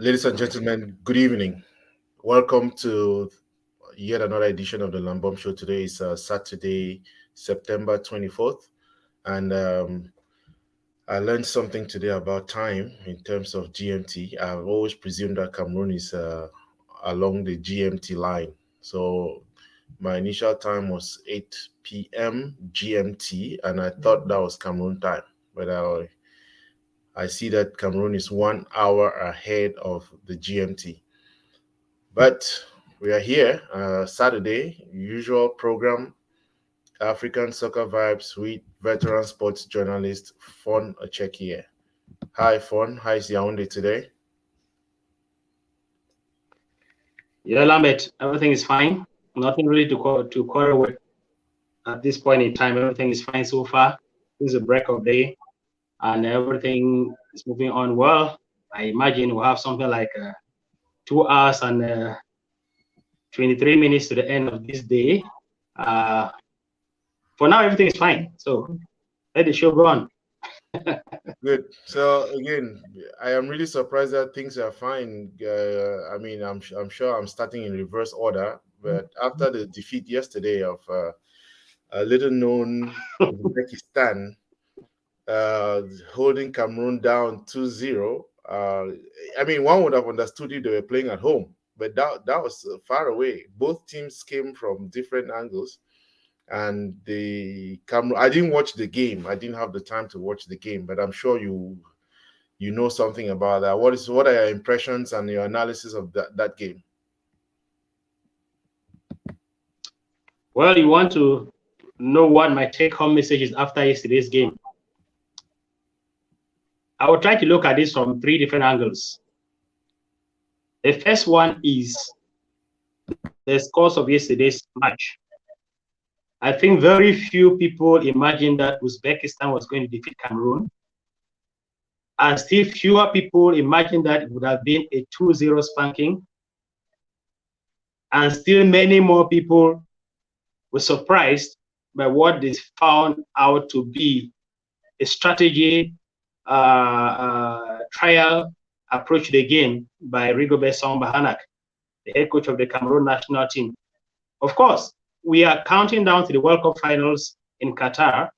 Ladies and gentlemen, good evening. Welcome to yet another edition of the Lambom Show. Today is Saturday, September 24th, and I learned something today about time in terms of GMT. I've always presumed that Cameroon is along the GMT line. So my initial time was 8 p.m. GMT, and I thought that was Cameroon time, but I see that Cameroon is 1 hour ahead of the GMT. But we are here, Saturday, usual program, African Soccer Vibes with veteran sports journalist Fon Echekiye. Hi, Fon. How is Yaoundé today? Yeah, Lambert, everything is fine. Nothing really to quarrel with at this point in time. Everything is fine so far. This is a break of day, and everything is moving on well. I imagine we'll have something like 2 hours and 23 minutes to the end of this day. For now, everything is fine. So let the show go on. Good. So again, I am really surprised that things are fine. I'm sure I'm starting in reverse order, but after the defeat yesterday of a little-known Uzbekistan, holding Cameroon down 2-0. One would have understood if they were playing at home, but that was far away. Both teams came from different angles, and I didn't watch the game. I didn't have the time to watch the game, but I'm sure you know something about that. What are your impressions and your analysis of that game? Well, you want to know what my take-home message is after yesterday's game. I will try to look at this from 3 different angles. The first one is the scores of yesterday's match. I think very few people imagined that Uzbekistan was going to defeat Cameroon. And still fewer people imagined that it would have been a 2-0 spanking. And still many more people were surprised by what they found out to be a strategy trial approach to the game by Rigobert Song Bahanak, the head coach of the Cameroon national team. Of course, we are counting down to the World Cup finals in Qatar,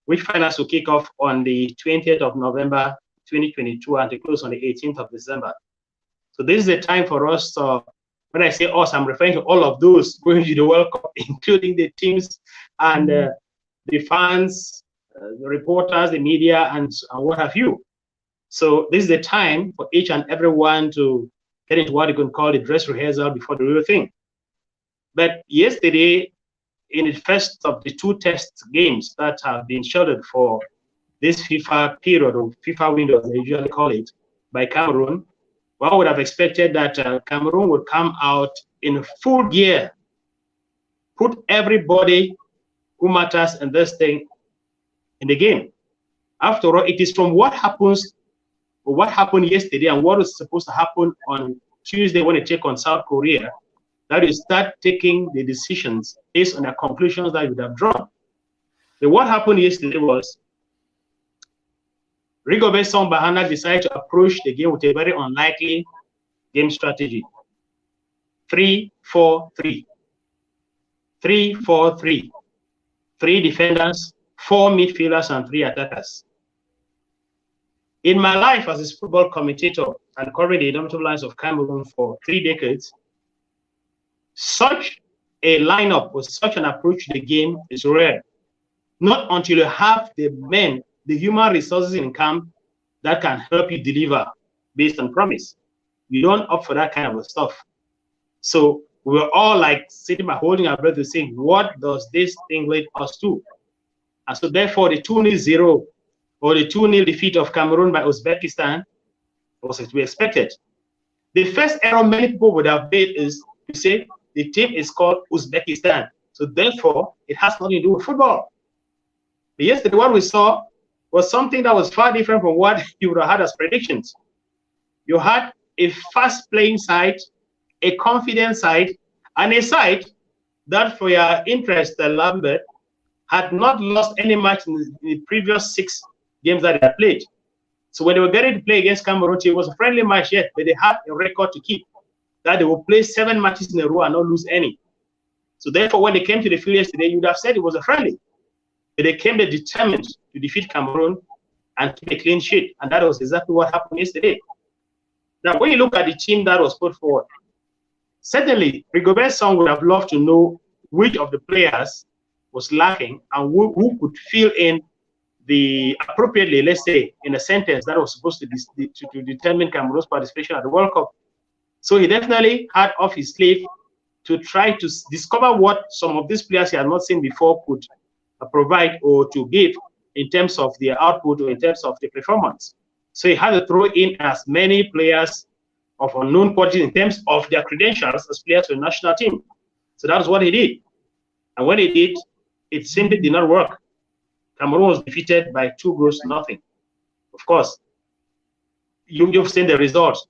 which finals will kick off on the 20th of November 2022 and to close on the 18th of December. So this is the time for us to, when I say us, I'm referring to all of those going to the World Cup, including the teams and the fans, the reporters, the media, and what have you. So this is the time for each and everyone to get into what you can call the dress rehearsal before the real thing. But yesterday, in the first of the 2 test games that have been scheduled for this FIFA period, or FIFA window, as they usually call it, by Cameroon, one would have expected that Cameroon would come out in full gear, put everybody who matters in this thing in the game. After all, it is from what happened yesterday and what is supposed to happen on Tuesday when they take on South Korea that you start taking the decisions based on the conclusions that you would have drawn. But what happened yesterday was Rigobert Song Bahanak decided to approach the game with a very unlikely game strategy. 3-4-3. 3-4-3. 3 defenders, 4 midfielders, and 3 attackers. In my life as a football commentator and covering the indomitable lines of Cameroon for 3 decades, such a lineup or such an approach to the game is rare. Not until you have the men, the human resources in camp that can help you deliver based on promise. You don't opt for that kind of stuff. So we were all like sitting back, holding our breath, and saying, what does this thing lead us to? And so therefore, the 2-0 or the 2-0 defeat of Cameroon by Uzbekistan was to be expected. The first error many people would have made is to say the team is called Uzbekistan. So therefore, it has nothing to do with football. But yesterday, what we saw was something that was far different from what you would have had as predictions. You had a fast-playing side, a confident side, and a side that, for your interest, Lambert, had not lost any match in the previous 6 games that they had played. So when they were getting to play against Cameroon, it was a friendly match, yet, but they had a record to keep, that they will play 7 matches in a row and not lose any. So therefore, when they came to the field yesterday, you would have said it was a friendly. But they came there determined to defeat Cameroon and keep a clean sheet. And that was exactly what happened yesterday. Now, when you look at the team that was put forward, certainly, Rigobert's son would have loved to know which of the players was lacking and who could fill in the appropriately, let's say, in a sentence that was supposed to determine Cameroon's participation at the World Cup. So he definitely had off his sleeve to try to discover what some of these players he had not seen before could provide or to give in terms of their output or in terms of the performance. So he had to throw in as many players of unknown quality in terms of their credentials as players for the national team. So that was what he did. And when he did, it simply did not work. Cameroon was defeated by 2-0. Of course, you've seen the results.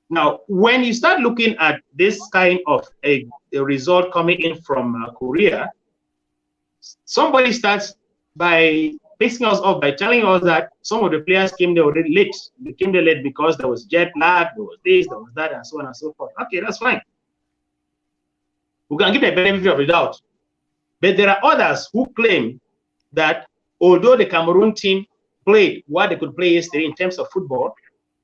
Now, when you start looking at this kind of a result coming in from Korea, somebody starts by pissing us off by telling us that some of the players came there already late. They came there late because there was jet lag, there was this, there was that, and so on and so forth. Okay, that's fine. We can give the benefit of the doubt. But there are others who claim that although the Cameroon team played what they could play yesterday in terms of football,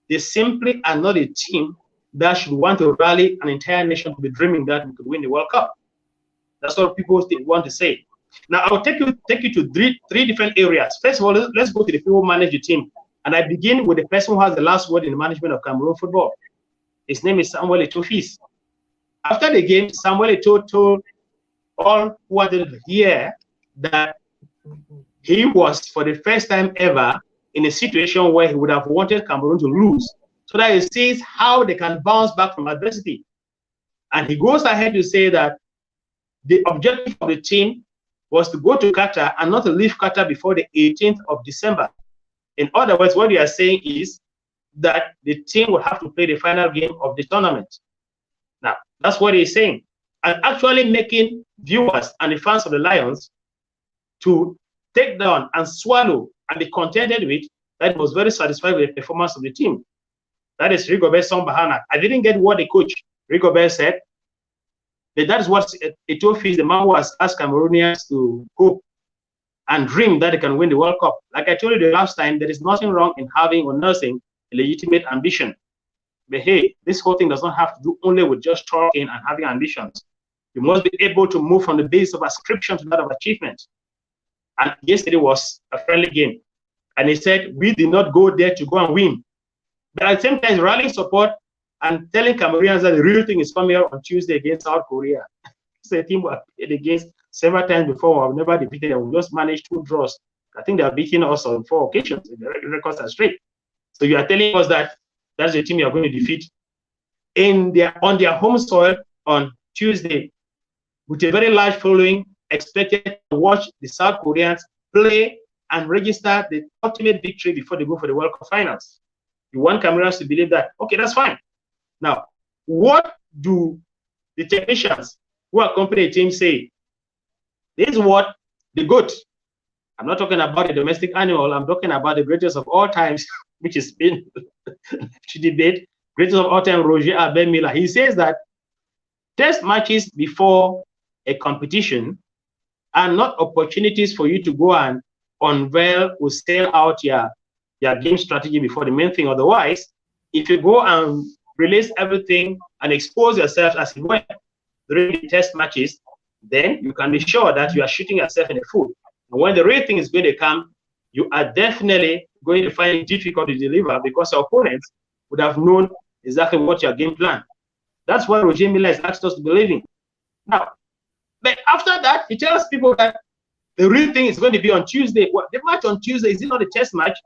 they simply are not a team that should want to rally an entire nation to be dreaming that we could win the World Cup. That's what people want to say. Now, I'll take you to three different areas. First of all, let's go to the people who manage the team. And I begin with the person who has the last word in the management of Cameroon football. His name is Samuel Eto'o. After the game, Samuel Eto'o told all who wanted to hear that he was, for the first time ever, in a situation where he would have wanted Cameroon to lose, so that he sees how they can bounce back from adversity. And he goes ahead to say that the objective of the team was to go to Qatar and not to leave Qatar before the 18th of December. In other words, what they are saying is that the team will have to play the final game of the tournament. Now, that's what he's saying. And actually making viewers and the fans of the Lions to take down and swallow and be contented with that was very satisfied with the performance of the team. That is Rigobert's son Bahana. I didn't get what the coach Rigobert said, but that is what Eto'o, the man who has asked Cameroonians to hope and dream that they can win the World Cup. Like I told you the last time, there is nothing wrong in having or nursing a legitimate ambition. But hey, this whole thing does not have to do only with just talking and having ambitions. You must be able to move from the base of ascription to that of achievement. And yesterday was a friendly game. And he said, we did not go there to go and win. But at the same time, rallying support and telling Cameroonians that the real thing is coming out on Tuesday against South Korea. It's a team we have played against several times before. We've never defeated them. We just managed 2 draws. I think they have beaten us on 4 occasions. The records are straight. So you are telling us that that's the team you are going to defeat on their home soil on Tuesday with a very large following, expected to watch the South Koreans play and register the ultimate victory before they go for the World Cup finals. You want Cameroonians to believe that. Okay, that's fine. Now, what do the technicians who accompany the team say? This is what the GOAT, I'm not talking about the domestic animal, I'm talking about the greatest of all times, which has been to debate, greatest of all time, Roger Abel Miller. He says that test matches before a competition are not opportunities for you to go and unveil or sell out your game strategy before the main thing. Otherwise, if you go and release everything and expose yourself as you went during the test matches, then you can be sure that you are shooting yourself in the foot. And when the real thing is going to come, you are definitely going to find it difficult to deliver because your opponents would have known exactly what your game plan. That's what Roger Miller has asked us to believe in. Now, but after that, he tells people that the real thing is going to be on Tuesday. Well, the match on Tuesday is not a test match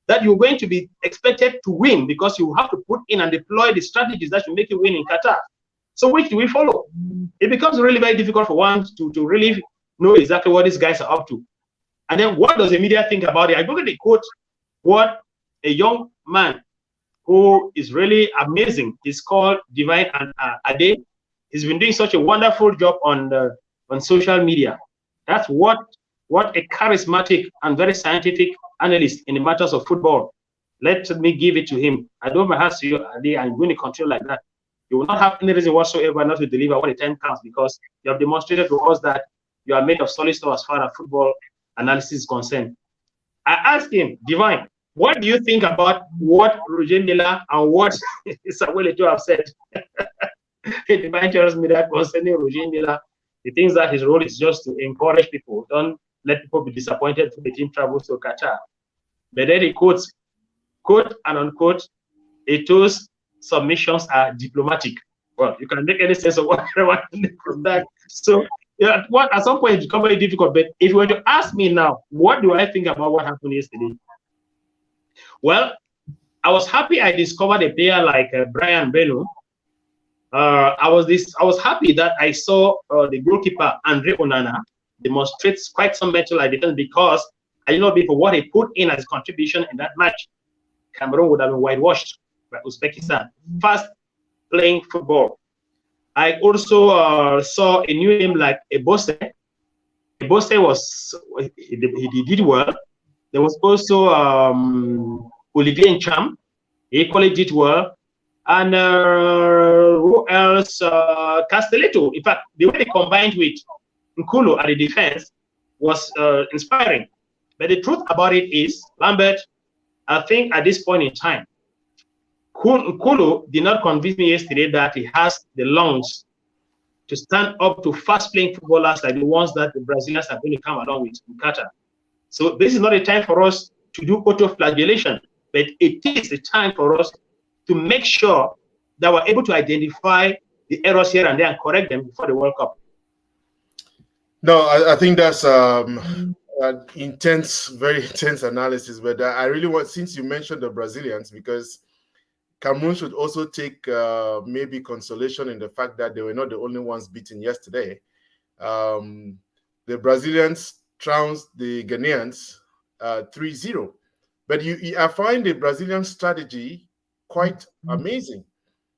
that you're going to be expected to win because you have to put in and deploy the strategies that will make you win in Qatar. So which do we follow? It becomes really very difficult for one to really know exactly what these guys are up to. And then what does the media think about it? I look at the quote, what a young man who is really amazing. He's called Divine Ade. He's been doing such a wonderful job on social media. That's what a charismatic and very scientific analyst in the matters of football let me give it to him. I don't have to you, and I'm going to continue like that. You will not have any reason whatsoever not to deliver when the time comes, because you have demonstrated to us that you are made of solid stuff as far as football analysis is concerned. I asked him, Divine, what do you think about what Roger Miller and what Samuel Eto'o have said? Divine tells me that concerning Roger Miller, he thinks that his role is just to encourage people. Don't let people be disappointed when the team travels to Qatar. But then he quotes, quote and unquote, Eto'o's submissions are diplomatic. Well, you can make any sense of what I want from that. So, yeah, at some point it becomes very difficult. But if you were to ask me now, what do I think about what happened yesterday? Well, I was happy I discovered a player like Brian Beno. I was happy that I saw the goalkeeper Andre Onana demonstrates quite some mental defense, because I know before what he put in as contribution in that match, Cameroon would have been whitewashed by Uzbekistan. Fast playing football. I also saw a new name like Ebose. Ebose was he did well. There was also Olivier Ncham. He equally did well. And who else? Castelletto. In fact, the way they combined with Nkulu at the defense was inspiring. But the truth about it is, Lambert, I think at this point in time, Nkulu did not convince me yesterday that he has the lungs to stand up to fast-playing footballers like the ones that the Brazilians are going to come along with in Qatar. So this is not a time for us to do auto-flagellation, but it is a time for us to make sure that we're able to identify the errors here and there and correct them before the World Cup. No, I think that's an intense, very intense analysis. But I really want, since you mentioned the Brazilians, because Cameroon should also take maybe consolation in the fact that they were not the only ones beaten yesterday. The Brazilians trounced the Ghanaians 3-0. But I find the Brazilian strategy quite amazing,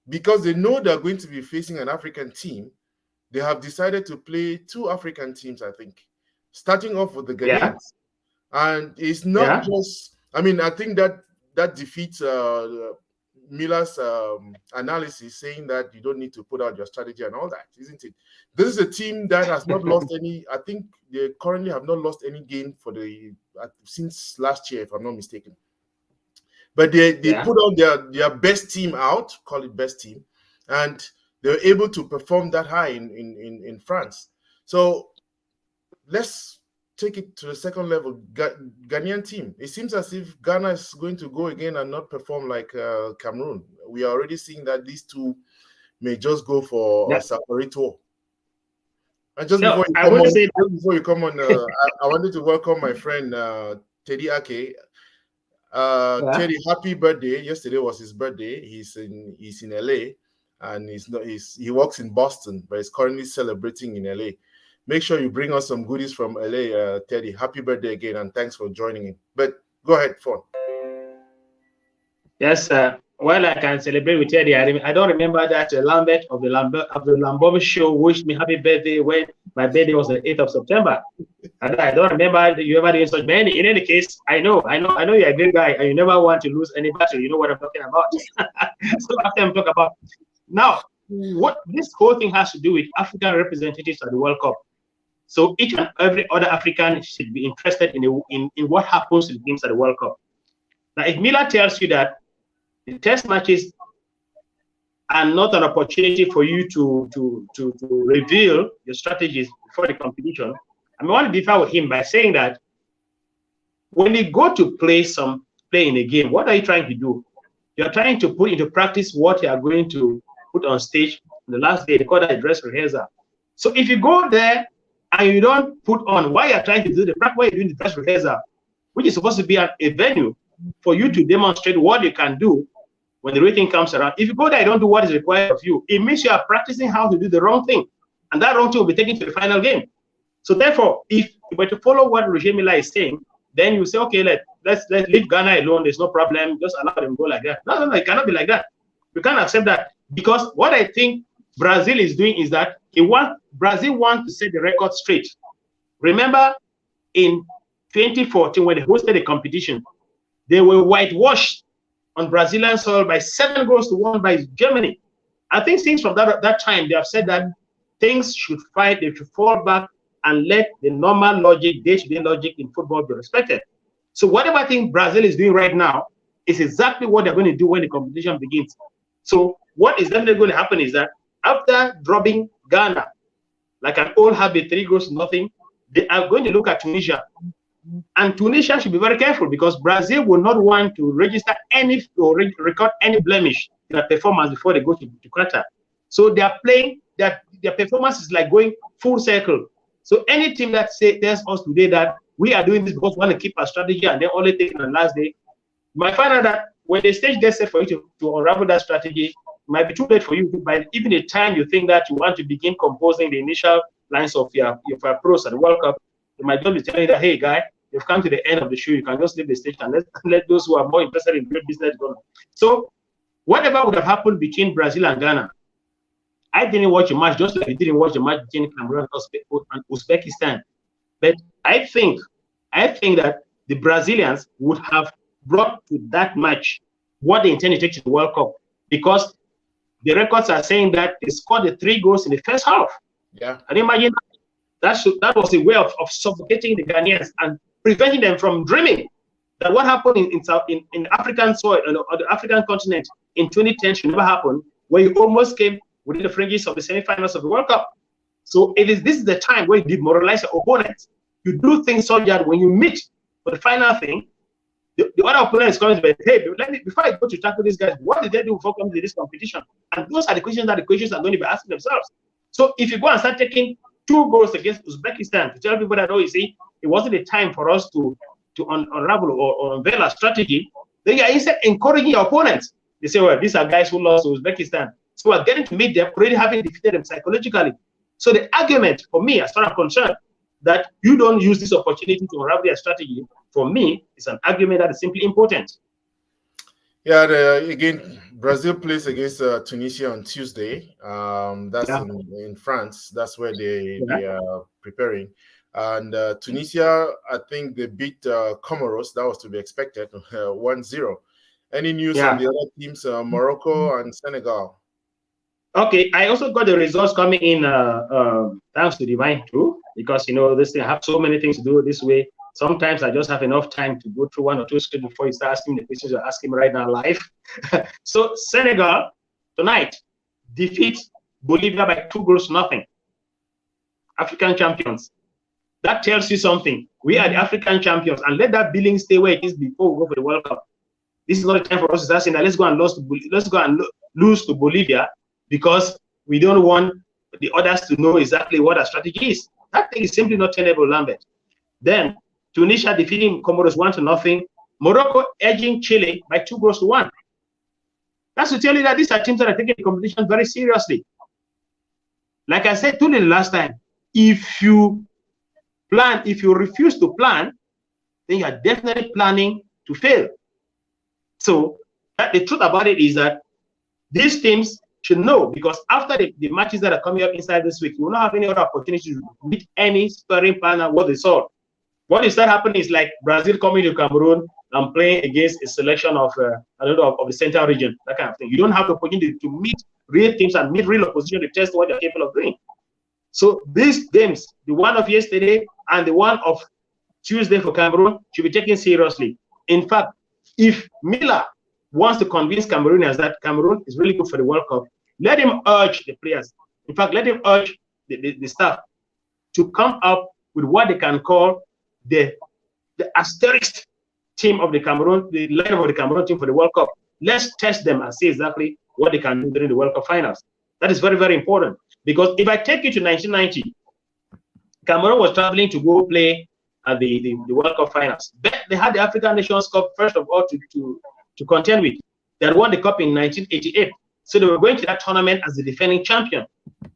because they know they're going to be facing an African team. They have decided to play two African teams, I think, starting off with the Ghanaians. Yeah. And it's not just, I mean, I think that defeats Miller's analysis, saying that you don't need to put out your strategy and all that, isn't it? This is a team that has not lost any, I think they currently have not lost any game for since last year, if I'm not mistaken. But they put on their best team out, call it best team, and they were able to perform that high in France. So let's take it to the second level. Ghanaian team. It seems as if Ghana is going to go again and not perform like Cameroon. We are already seeing that these two may just go for a separate tour. And just before you come on, I wanted to welcome my friend Teddy Ake. Teddy, happy birthday. Yesterday was his birthday. He's in LA, and he works in Boston, but he's currently celebrating in LA. Make sure you bring us some goodies from LA, Teddy. Happy birthday again, and thanks for joining in. But go ahead, Fon. Yes, while I can celebrate with Teddy, I don't remember that Lambert of the Lambom Show wished me happy birthday when my birthday was the 8th of September. And I don't remember you ever doing such. But in any case, I know you're a great guy, and you never want to lose any battle. You know what I'm talking about. So after I'm talking about now, what this whole thing has to do with African representatives at the World Cup. So each and every other African should be interested in what happens to the teams at the World Cup. Now, if Miller tells you that the test matches are not an opportunity for you to reveal your strategies before the competition, I want to differ with him by saying that when you go to play in a game, what are you trying to do? You're trying to put into practice what you are going to put on stage on the last day. They call that a dress rehearsal. So if you go there and you don't put on why you're trying to do why you're doing the dress rehearsal, which is supposed to be a venue for you to demonstrate what you can do when the rating comes around. If you go there and don't do what is required of you, it means you are practicing how to do the wrong thing. And that wrong thing will be taken to the final game. So therefore, if you were to follow what Roger Miller is saying, then you say, okay, let's leave Ghana alone. There's no problem. Just allow them to go like that. No, it cannot be like that. We can't accept that, because what I think Brazil is doing is that Brazil wants to set the record straight. Remember, in 2014, when they hosted the competition, they were whitewashed on Brazilian soil by 7-1 by Germany. I think since from that time, they have said that things should fight, they should fall back and let the normal logic, day-to-day logic in football be respected. So whatever I think Brazil is doing right now is exactly what they're going to do when the competition begins. So what is definitely going to happen is that after dropping Ghana, like an old habit, 3-0, they are going to look at Tunisia. And Tunisia should be very careful because Brazil will not want to register any or record any blemish in their performance before they go to Qatar. So they are playing, their performance is like going full circle. So any team that tells us today that we are doing this because we want to keep our strategy and then only take it on the last day, you might find out that when they stage their set for you to unravel that strategy, it might be too late for you. By even the time you think that you want to begin composing the initial lines of your pros at the World Cup, they might just be telling you that, hey, guy, you've come to the end of the show. You can just leave the stage and let those who are more interested in great business go. So whatever would have happened between Brazil and Ghana, I didn't watch a match, just like you didn't watch a match between Cameroon and Uzbekistan. But I think that the Brazilians would have brought to that match what they intend to take to the World Cup, because the records are saying that they scored the 3 goals in the first half. Yeah. Can you imagine that was a way of suffocating the Ghanaians and preventing them from dreaming that what happened in African soil or the African continent in 2010 should never happen, where you almost came within the fringes of the semi-finals of the World Cup. So this is the time where you demoralize your opponents. You do things so that when you meet for the final thing, the other opponent is coming to say, hey, before I go to tackle these guys, what did they do before coming to this competition? And those are the questions that the coaches are going to be asking themselves. So if you go and start taking 2 goals against Uzbekistan to tell people that, oh, you see, it wasn't the time for us to unravel or unveil our strategy, then you are instead encouraging your opponents. They say, well, these are guys who lost to Uzbekistan. So we're getting to meet them, already having defeated them psychologically. So the argument for me, as far as I'm concerned, that you don't use this opportunity to unravel your strategy, for me, is an argument that is simply important. Yeah, again, Brazil plays against Tunisia on Tuesday. That's in France. That's where they are preparing. And Tunisia, I think they beat Comoros. That was to be expected, 1-0. Any news on the other teams, Morocco and Senegal? Okay, I also got the results coming in thanks to Divine too, because this thing, I have so many things to do this way. Sometimes I just have enough time to go through 1 or 2 scripts before you start asking the questions you're asking me right now live. So Senegal tonight defeats Bolivia by 2-0. African champions. That tells you something. We are the African champions, and let that billing stay where it is before we go for the World Cup. This is not the time for us to start saying that let's go and lose to Bolivia, because we don't want the others to know exactly what our strategy is. That thing is simply not tenable, Lambert. Then Tunisia defeating Comoros 1-0. Morocco edging Chile by 2-1. That's to tell you that these are teams that are taking the competition very seriously. Like I said to you last time, if you refuse to plan, then you are definitely planning to fail. So the truth about it is that these teams should know, because after the matches that are coming up inside this week, you will not have any other opportunity to meet any sparring partner what they saw. What is that happening is like Brazil coming to Cameroon and playing against a selection of of the central region, that kind of thing. You don't have the opportunity to meet real teams and meet real opposition to test what they're capable of doing. So these games, the one of yesterday and the one of Tuesday for Cameroon, should be taken seriously. In fact, if Miller wants to convince Cameroonians that Cameroon is really good for the World Cup, let him urge the players. In fact, let him urge the staff to come up with what they can call the asterisk team of the Cameroon, the lineup of the Cameroon team for the World Cup. Let's test them and see exactly what they can do during the World Cup finals. That is very, very important. Because if I take you to 1990, Cameroon was traveling to go play at the World Cup finals. But they had the African Nations Cup, first of all, to contend with. They had won the cup in 1988. So they were going to that tournament as the defending champion.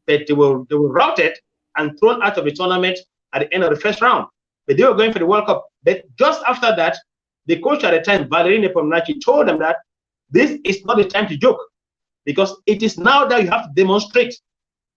But they were routed and thrown out of the tournament at the end of the first round. But they were going for the World Cup. But just after that, the coach at the time, Valerie Nepomniachtchi, told them that this is not the time to joke, because it is now that you have to demonstrate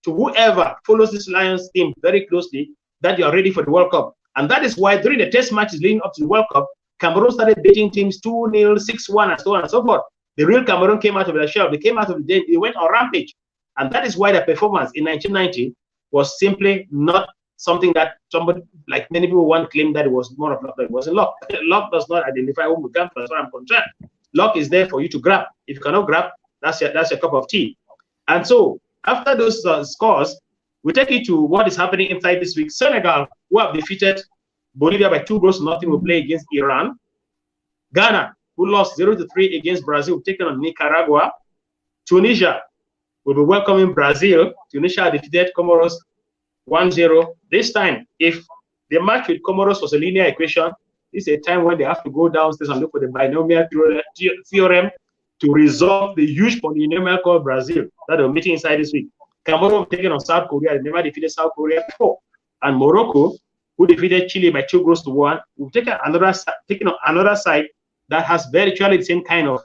to whoever follows this Lions team very closely that you are ready for the World Cup. And that is why during the test matches leading up to the World Cup, Cameroon started beating teams 2-0, 6-1, and so on and so forth. The real Cameroon came out of their shell. They came out of the day. They went on rampage. And that is why the performance in 1990 was simply not something that somebody, like many people want to claim that it was more of luck. It wasn't luck. Luck does not identify whom we come from, as far as I'm concerned. Luck is there for you to grab. If you cannot grab, that's your cup of tea. And so after those scores, we take it to what is happening inside this week. Senegal, who have defeated Bolivia by 2-0, will play against Iran. Ghana, who lost 0-3 against Brazil, taken on Nicaragua. Tunisia will be welcoming Brazil. Tunisia defeated Comoros 1-0. This time, if the match with Comoros was a linear equation, this is a time when they have to go downstairs and look for the binomial theorem to resolve the huge polynomial called Brazil that they're meeting inside this week. Cameroon taken on South Korea. They never defeated South Korea before. And Morocco, who defeated Chile by 2-1, will take another side that has virtually the same kind of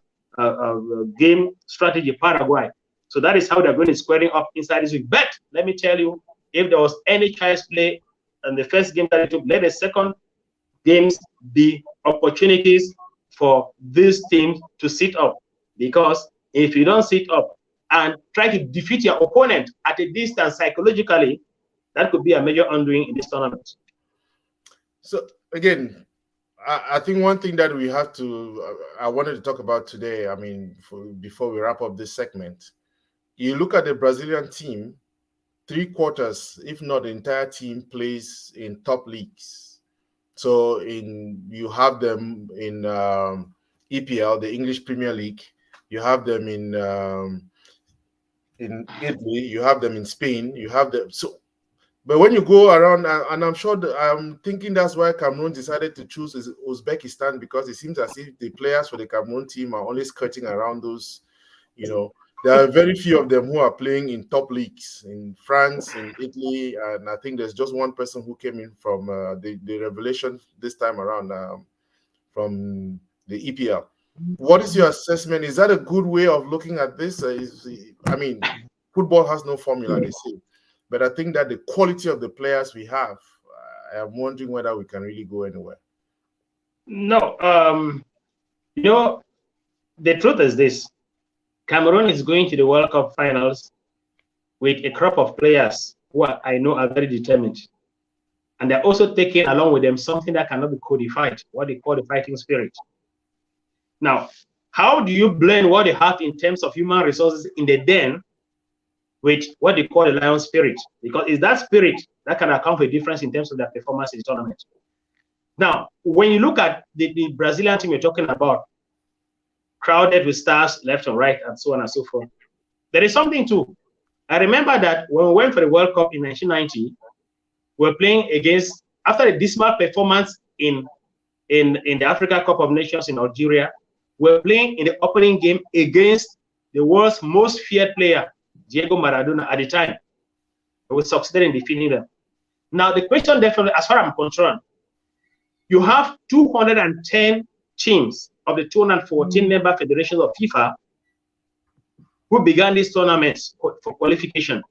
game strategy, Paraguay. So that is how they're going to squaring up inside this week. But let me tell you, if there was any child's play in the first game that they took, let the second games be opportunities for these teams to sit up. Because if you don't sit up and try to defeat your opponent at a distance psychologically, that could be a major undoing in this tournament. So again, I think one thing that we have to, I wanted to talk about today, I mean, before we wrap up this segment, you look at the Brazilian team, 3/4, if not the entire team, plays in top leagues. So you have them in EPL, the English Premier League. You have them in Italy. You have them in Spain. You have them. So, but when you go around, and I'm sure I'm thinking that's why Cameroon decided to choose Uzbekistan, because it seems as if the players for the Cameroon team are only skirting around those, There are very few of them who are playing in top leagues in France, in Italy, and I think there's just one person who came in from the revelation this time around from the EPL. What is your assessment? Is that a good way of looking at this? I mean, football has no formula, they say, but I think that the quality of the players we have, I am wondering whether we can really go anywhere. No, the truth is this. Cameroon is going to the World Cup finals with a crop of players who I know are very determined. And they're also taking along with them something that cannot be codified, what they call the fighting spirit. Now, how do you blend what they have in terms of human resources in the den with what they call the lion spirit? Because it's that spirit that can account for a difference in terms of their performance in the tournament. Now, when you look at the Brazilian team you're talking about, crowded with stars left and right and so on and so forth, there is something too. I remember that when we went for the World Cup in 1990, we were playing against, after a dismal performance in the Africa Cup of Nations in Algeria, we were playing in the opening game against the world's most feared player, Diego Maradona, at the time. We succeeded in defeating them. Now, the question definitely, as far as I'm concerned, you have 210 teams of the 214 member federations of FIFA who began these tournaments for qualification.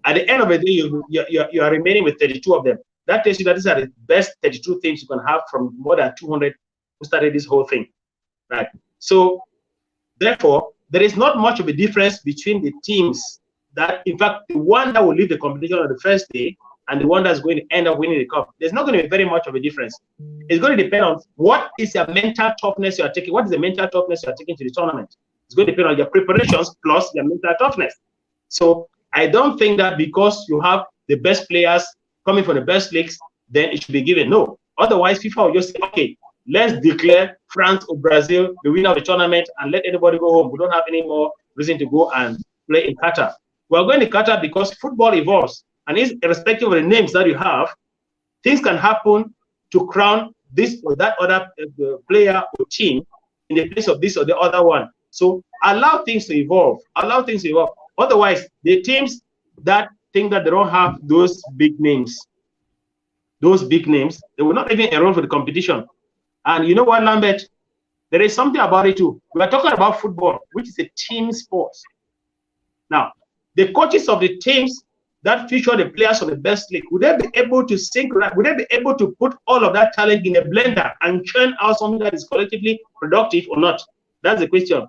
At the end of the day, you are remaining with 32 of them. That tells you that these are the best 32 teams you can have from more than 200 who started this whole thing, right? So, therefore, there is not much of a difference between the teams that, in fact, the one that will leave the competition on the first day and the one that's going to end up winning the cup. There's not going to be very much of a difference. It's going to depend on what is your mental toughness you are taking. What is the mental toughness you are taking to the tournament? It's going to depend on your preparations plus your mental toughness. So I don't think that because you have the best players coming from the best leagues, then it should be given. No. Otherwise, FIFA will just say, okay, let's declare France or Brazil the winner of the tournament and let anybody go home. We don't have any more reason to go and play in Qatar. We're going to Qatar because football evolves. And irrespective of the names that you have, things can happen to crown this or that other player or team in the place of this or the other one. So allow things to evolve. Allow things to evolve. Otherwise, the teams that think that they don't have those big names, they will not even enroll for the competition. And you know what, Lambert? There is something about it too. We are talking about football, which is a team sport. Now, the coaches of the teams that feature the players of the best league, would they be able to would they be able to put all of that talent in a blender and churn out something that is collectively productive or not? That's the question.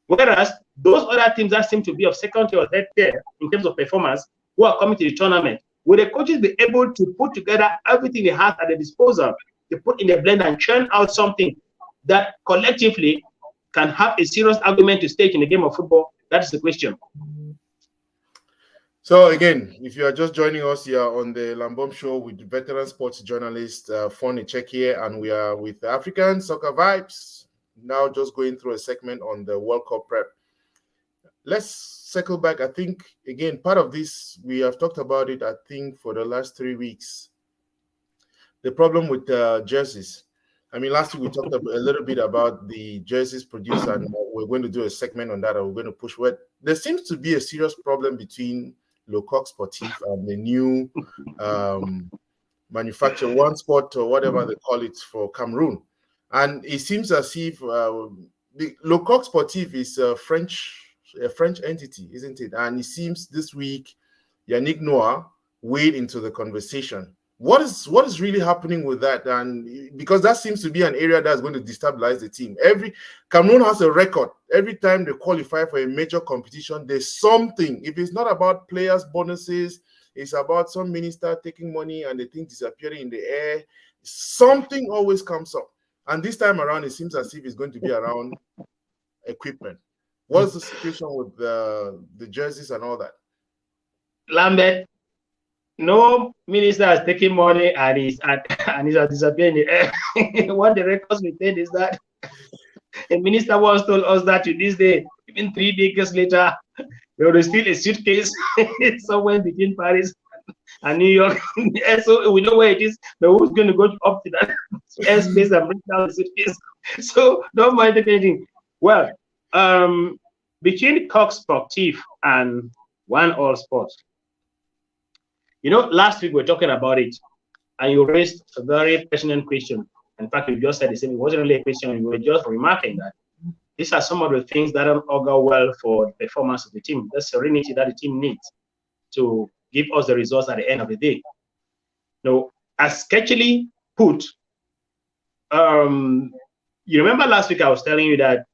Whereas those other teams that seem to be of second tier or third tier in terms of performance, who are coming to the tournament, will the coaches be able to put together everything they have at their disposal to put in a blender and churn out something that collectively can have a serious argument to stake in the game of football? That's the question. So again, if you are just joining us here on the Lambom Show with veteran sports journalist Fon Echekiye, and we are with African Soccer Vibes, now just going through a segment on the World Cup prep. Let's circle back. I think, again, part of this, we have talked about it, I think, for the last 3 weeks. The problem with jerseys. I mean, last week we talked a little bit about the jerseys produced, and we're going to do a segment on that, and we're going to push where there seems to be a serious problem between Le Coq Sportif and the new manufacturer, One Sport or whatever they call it for Cameroon. And it seems as if the Le Coq Sportif is a French entity, isn't it? And it seems this week Yannick Noah weighed into the conversation. What is really happening with that? And because that seems to be an area that's going to destabilize the team. Cameroon has a record. Every time they qualify for a major competition, there's something. If it's not about players' bonuses, it's about some minister taking money and the thing disappearing in the air. Something always comes up. And this time around, it seems as if it's going to be around equipment. What is the situation with the jerseys and all that? Lambert, no minister has taken money and is disappearing in the air. What the records retain is that a minister once told us that to this day, even 3 decades later, there is still a suitcase somewhere between Paris and New York. So we know where it is, but who's going to go up to that airspace and bring down the suitcase? So don't mind anything. Well, between Coq Sportif and One All Sports, last week we were talking about it, and you raised a very pertinent question. In fact, you just said the same. It wasn't really a question. You were just remarking that these are some of the things that don't augur well for the performance of the team. The serenity that the team needs to give us the results at the end of the day. Now, as sketchily put, you remember last week I was telling you that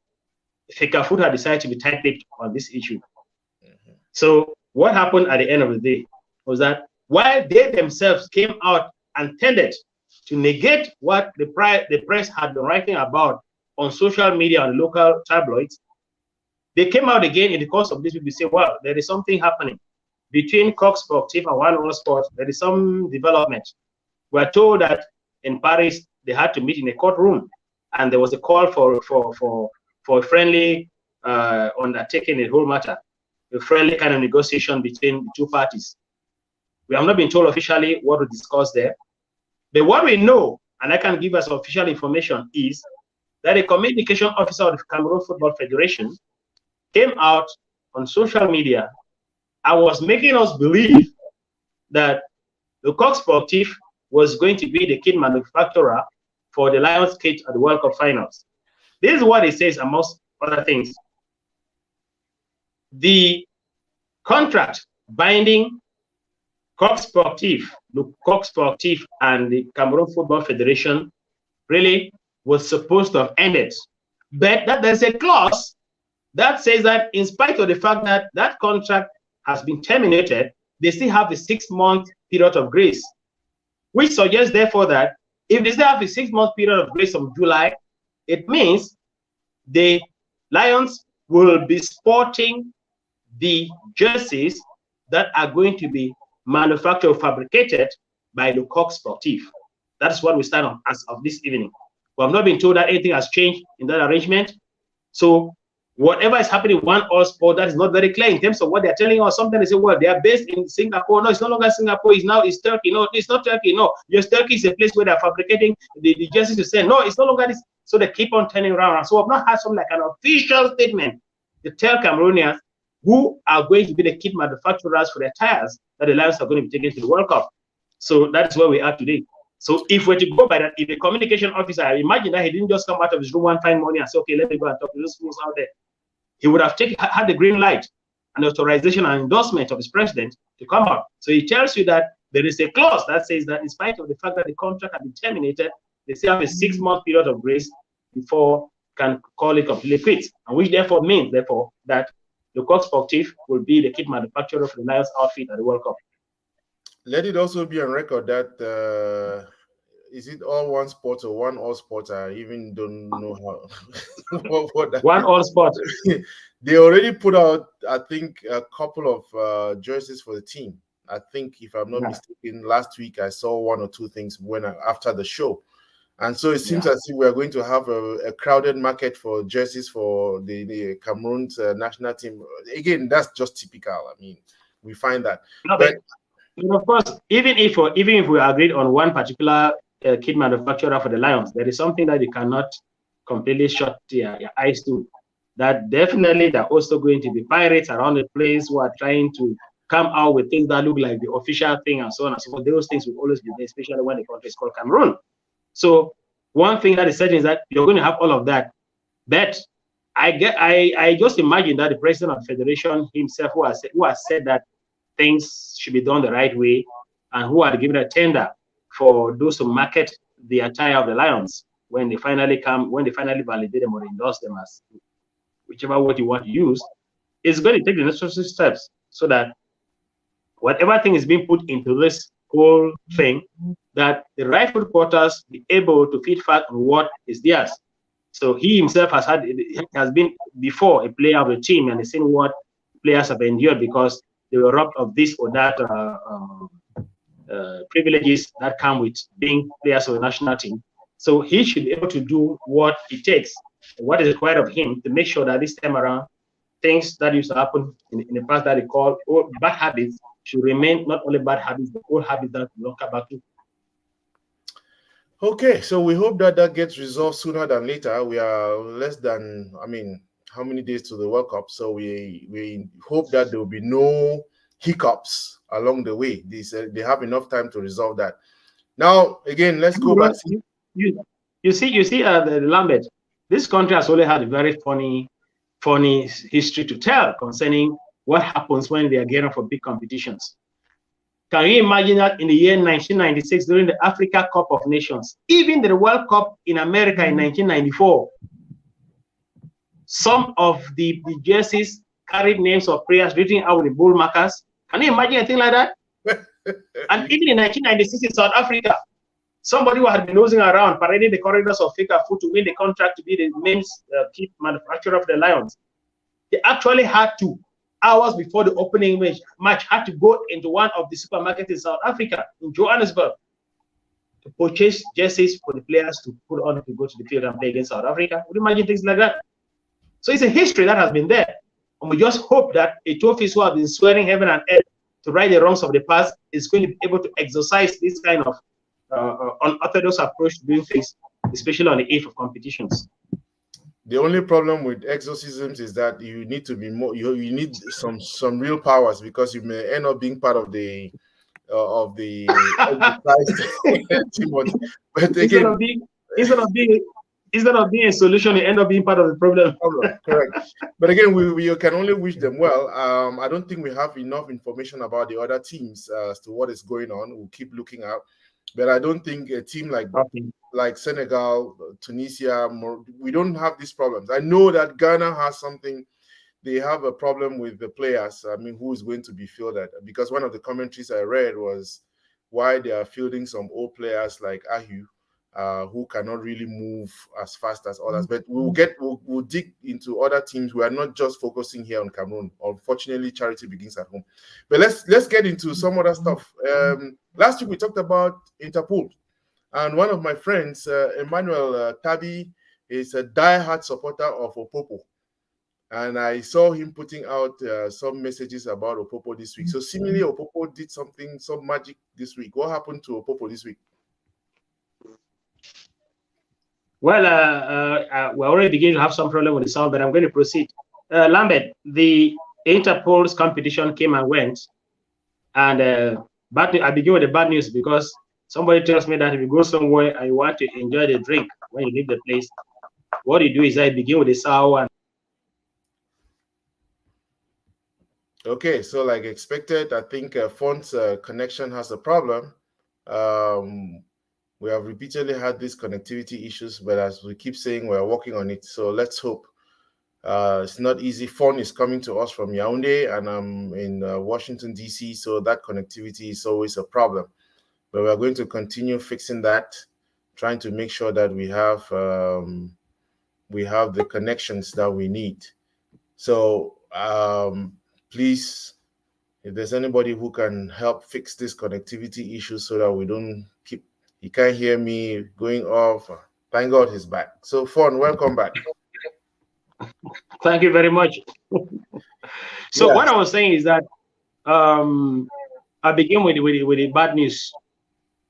Fecafoot had decided to be tight-lipped on this issue. Mm-hmm. So what happened at the end of the day was that while they themselves came out and tended to negate what the press had been writing about on social media and local tabloids, they came out again in the course of this week to say, well, there is something happening between Coq Sportif and One All Sports. There is some development. We are told that in Paris they had to meet in a courtroom, and there was a call for a friendly undertaking the whole matter, a friendly kind of negotiation between the two parties. We have not been told officially what to discuss there. But what we know, and I can give us official information, is that a communication officer of the Cameroon Football Federation came out on social media and was making us believe that the Coq Sportif was going to be the kit manufacturer for the Lions kit at the World Cup finals. This is what it says, amongst other things. The contract binding Coq Sportif, the Coq Sportif and the Cameroon Football Federation really was supposed to have ended. But that there's a clause that says that in spite of the fact that that contract has been terminated, they still have a 6-month period of grace, which suggests therefore that if they still have a 6-month period of grace from July, it means the Lions will be sporting the jerseys that are going to be manufactured or fabricated by the Coq Sportif. That's what we stand on as of this evening. We have not been told that anything has changed in that arrangement. So whatever is happening in One All Sport, that is not very clear in terms of what they're telling us. Sometimes they say, well, they are based in Singapore. No, it's no longer Singapore. It's Turkey. No, it's not Turkey. No, just Turkey is a place where they're fabricating the jerseys to sell. No, it's no longer this. So they keep on turning around. So I've not had something like an official statement to tell Cameroonians who are going to be the kit manufacturers for their tires that the Lions are going to be taken to the World Cup. So that's where we are today. So if we're to go by that, if the communication officer, I imagine that he didn't just come out of his room one fine morning and say, okay, let me go and talk to those fools out there. He would have had the green light an authorization and endorsement of his president to come out. So he tells you that there is a clause that says that in spite of the fact that the contract has been terminated, they still have a 6-month period of grace before can call it completely quits, and which therefore means that the Coq Sportif will be the kit manufacturer for the Lions outfit at the World Cup. Let it also be on record that is it all one sport or one all sport? I even don't know how what that one is. all sport. They already put out, I think, a couple of jerseys for the team. I think, if I'm not mistaken, last week I saw 1 or 2 things after the show. And so it seems as if we are going to have a crowded market for jerseys for the Cameroon's national team. Again, that's just typical. I mean, we find that. No, but of course, even if we agreed on one particular kit manufacturer for the Lions, there is something that you cannot completely shut your eyes to. That definitely there are also going to be pirates around the place who are trying to come out with things that look like the official thing and so on and so forth. Those things will always be there, especially when the country is called Cameroon. So one thing that is certain is that you're going to have all of that. But I just imagine that the president of the federation himself, who has said that things should be done the right way, and who had given a tender for those who market the attire of the Lions when they finally validate them or endorse them as whichever word you want to use, is going to take the necessary steps so that whatever thing is being put into this whole thing, that the rightful quarters be able to feed back on what is theirs. So he himself has been before a player of the team, and has seen what players have endured because they were robbed of this or that privileges that come with being players of the national team. So he should be able to do what it takes, what is required of him to make sure that this time around, things that used to happen in the past that they call bad habits should remain not only bad habits, but all habits that we don't come back to. Okay, so we hope that gets resolved sooner than later. We are less than, how many days to the World Cup? So we hope that there will be no hiccups along the way. They have enough time to resolve that. Now, again, let's go back. You see, the Lambert. This country has only had a very funny history to tell concerning what happens when they are gearing for big competitions. Can you imagine that in the year 1996, during the Africa Cup of Nations, even the World Cup in America in 1994, some of the jerseys carried names of players written out with the bull markers? Can you imagine a thing like that? And even in 1996 in South Africa, somebody who had been nosing around, parading the corridors of Fika Food to win the contract to be the main kit manufacturer of the Lions, they actually had to, hours before the opening match, had to go into one of the supermarkets in South Africa, in Johannesburg, to purchase jerseys for the players to put on to go to the field and play against South Africa. Would you imagine things like that? So it's a history that has been there. And we just hope that a Eto'o who have been swearing heaven and earth to right the wrongs of the past is going to be able to exercise this kind of unorthodox approach to doing things, especially on the eve of competitions. The only problem with exorcisms is that you need to be more. You need some real powers, because you may end up being part of the but again, instead of being a solution, you end up being part of the problem. Correct. But again, we can only wish them well. I don't think we have enough information about the other teams as to what is going on. We'll keep looking out. But I don't think a team like Senegal, Tunisia, we don't have these problems. I know that Ghana has something. They have a problem with the players. Who is going to be fielded? Because one of the commentaries I read was why they are fielding some old players like Ahu, who cannot really move as fast as others. But we'll dig into other teams. We are not just focusing here on Cameroon. Unfortunately, charity begins at home. But let's get into some other stuff. Last week we talked about Interpol, and one of my friends, Emmanuel Tabi, is a die-hard supporter of Opopo, and I saw him putting out some messages about Opopo this week. So seemingly Opopo did some magic this week. What happened to Opopo this week? Well, we're already beginning to have some problem with the sound, but I'm going to proceed. Lambert, the Interpol's competition came and went, and I begin with the bad news, because somebody tells me that if you go somewhere and you want to enjoy the drink when you leave the place, what you do is I begin with the sour and Okay, so like expected, I think Fon's connection has a problem. Um, we have repeatedly had these connectivity issues, but as we keep saying, we're working on it. So let's hope. It's not easy. Fon is coming to us from Yaoundé, and I'm in Washington, D.C., so that connectivity is always a problem. But we're going to continue fixing that, trying to make sure that we have the connections that we need. So please, if there's anybody who can help fix this connectivity issue so that we don't keep, he can't hear me going off. Thank God he's back. So Fon, welcome back. Thank you very much. So what Yes. I was saying is that I begin with the bad news,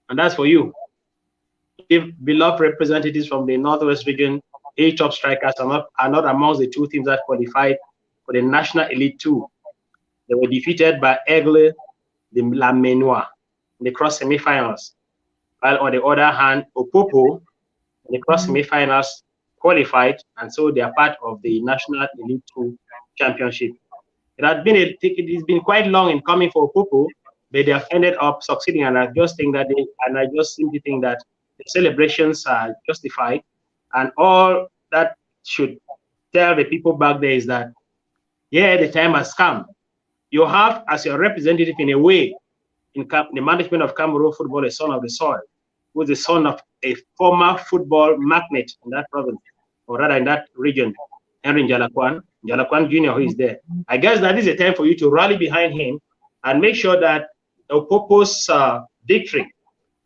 and that's for you. If beloved representatives from the Northwest region, 8 top strikers are not amongst the 2 teams that qualified for the National Elite 2. They were defeated by Aigle de la Menoir in the cross semifinals. While on the other hand, Opopo in the cross semifinals qualified, and so they are part of the National Elite 2 Championship. It's been quite long in coming for Opopo, but they have ended up succeeding, and I just simply think that the celebrations are justified, and all that should tell the people back there is that, yeah, the time has come. You have as your representative in a way in the management of Cameroon football a son of the soil, who is the son of a former football magnate in that province, or rather in that region, Henry Njalakwan Jr., who is there. I guess that is a time for you to rally behind him and make sure that Opopo's victory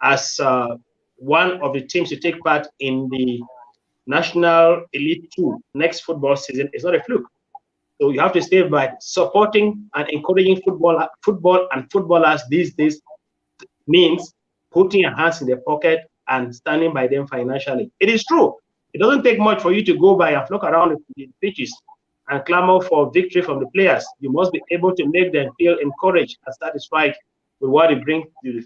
as one of the teams to take part in the National Elite 2 next football season is not a fluke. So you have to stay by supporting and encouraging football and footballers these days means putting your hands in their pocket and standing by them financially. It is true. It doesn't take much for you to go by and flock around the pitches and clamor for victory from the players. You must be able to make them feel encouraged and satisfied with what they bring to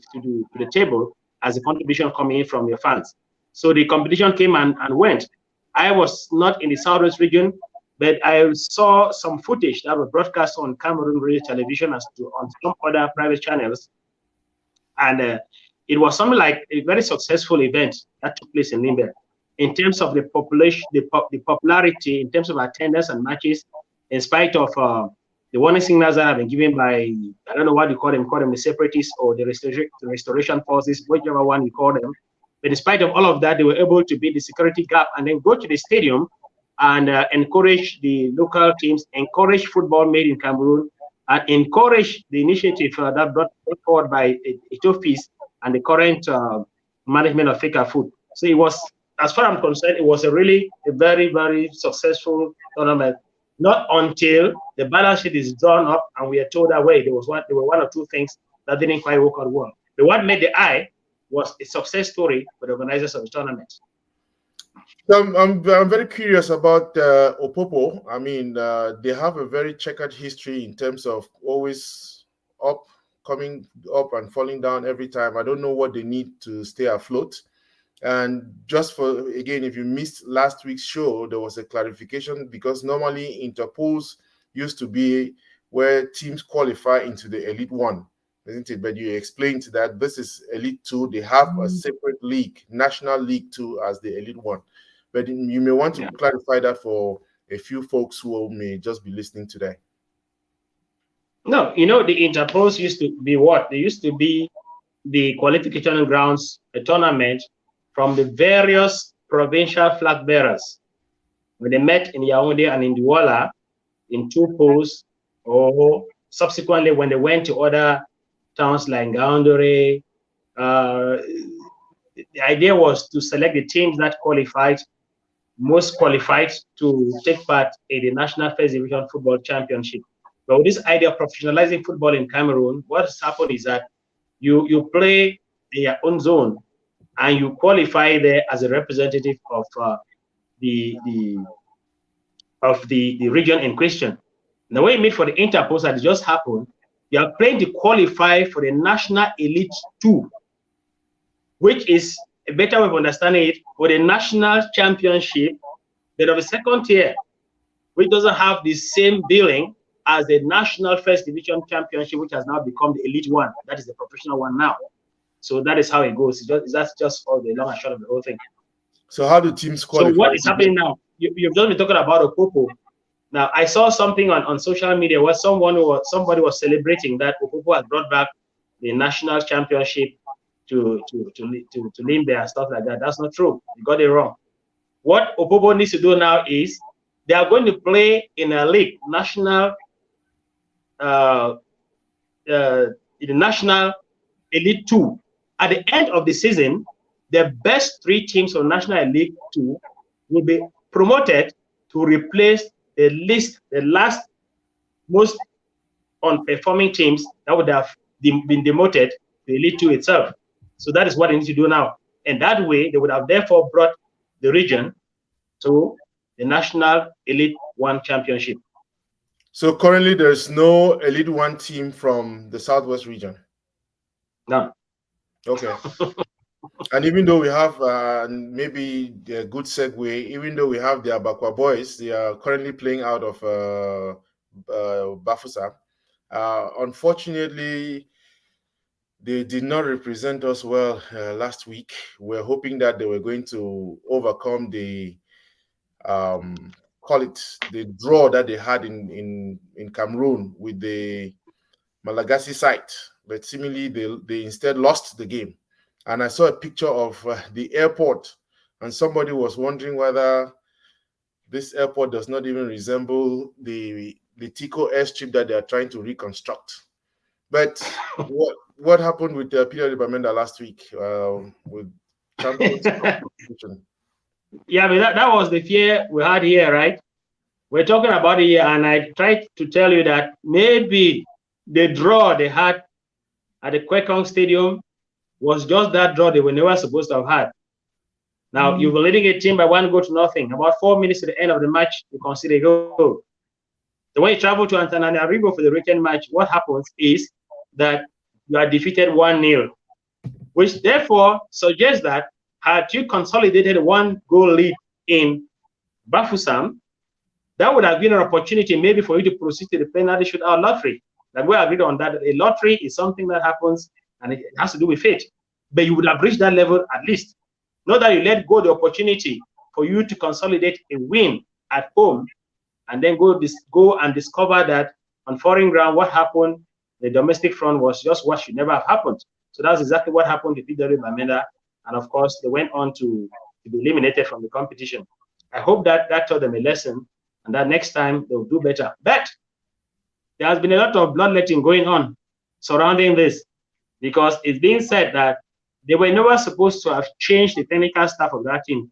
the table as a contribution coming in from your fans. So the competition came and went. I was not in the Southwest region, but I saw some footage that were broadcast on Cameroon radio television on some other private channels. And it was something like a very successful event that took place in Limbe. In terms of the population, the popularity, in terms of attendance and matches, in spite of the warning signals that have been given by, I don't know what you call them the separatists or the restoration forces, whichever one you call them. But in spite of all of that, they were able to beat the security gap and then go to the stadium and encourage the local teams, encourage football made in Cameroon, and encourage the initiative that brought forward by Ethiopians and the current management of Fika Food. So it was, as far as I'm concerned, it was a very, very successful tournament. Not until the balance sheet is drawn up and we are told that way there were 1 or 2 things that didn't quite work out well. But what made the eye was a success story for the organizers of the tournament. So I'm very curious about Opopo. I mean, they have a very checkered history in terms of always coming up and falling down every time. I don't know what they need to stay afloat. And just for, again, if you missed last week's show, there was a clarification because normally Interpols used to be where teams qualify into the Elite 1, isn't it? But you explained that this is Elite 2. They have a separate league, National League 2 as the Elite 1. But you may want to clarify that for a few folks who may just be listening today. No, the Interpols used to be what? They used to be the qualification grounds, a tournament from the various provincial flag bearers. When they met in Yaoundé and in Douala in 2 pools, or subsequently when they went to other towns like Ngaoundéré, the idea was to select the teams that qualified, most qualified to take part in the National First Division Football Championship. But with this idea of professionalizing football in Cameroon, what has happened is that you play in your own zone and you qualify there as a representative of the region in question. The way you meet for the Interpols that just happened, you are playing to qualify for the National Elite 2, which is a better way of understanding it, for the National Championship, but of a second tier, which doesn't have the same billing as the national first division championship, which has now become the elite one. That is the professional one now. So that is how it goes. That's just all the long and short of the whole thing. So how do teams qualify? So what is happening now? You've just been talking about Opopo. Now I saw something on social media where somebody was celebrating that Opopo has brought back the national championship to Limbe and stuff like that. That's not true. You got it wrong. What Opopo needs to do now is they are going to play in a league, national, the national Elite 2. At the end of the season, the best 3 teams from National Elite 2 will be promoted to replace the last most unperforming teams that would have been demoted to Elite 2 itself. So that is what they need to do now. And that way, they would have therefore brought the region to the National Elite 1 Championship. So currently, there's no Elite 1 team from the Southwest region? No. Okay. And even though we have maybe a good segue, even though we have the Abakwa boys, they are currently playing out of Bafoussam. Unfortunately, they did not represent us well last week. We're hoping that they were going to overcome the the draw that they had in Cameroon with the Malagasy side, but seemingly they instead lost the game. And I saw a picture of the airport, and somebody was wondering whether this airport does not even resemble the Tico airstrip that they are trying to reconstruct. But what happened with Peter Bamenda last week with competition? Yeah, but that was the fear we had here, right? We're talking about it here, and I tried to tell you that maybe the draw they had at the Kwekong Stadium was just that draw they were never supposed to have had. Now, you were leading a team by 1 goal to nothing. About 4 minutes to the end of the match, you consider a goal. The way you travel to Antananarivo for the return match, what happens is that you are defeated 1-0, which therefore suggests that had you consolidated 1 goal lead in Bafoussam, that would have been an opportunity maybe for you to proceed to the penalty shootout lottery. Like we agreed on that. A lottery is something that happens and it has to do with fate. But you would have reached that level at least. Not that you let go the opportunity for you to consolidate a win at home and then go and discover that on foreign ground what happened, the domestic front was just what should never have happened. So that's exactly what happened to Peter Bamenda. And of course, they went on to be eliminated from the competition. I hope that taught them a lesson and that next time they'll do better. But there has been a lot of bloodletting going on surrounding this because it's being said that they were never supposed to have changed the technical staff of that team.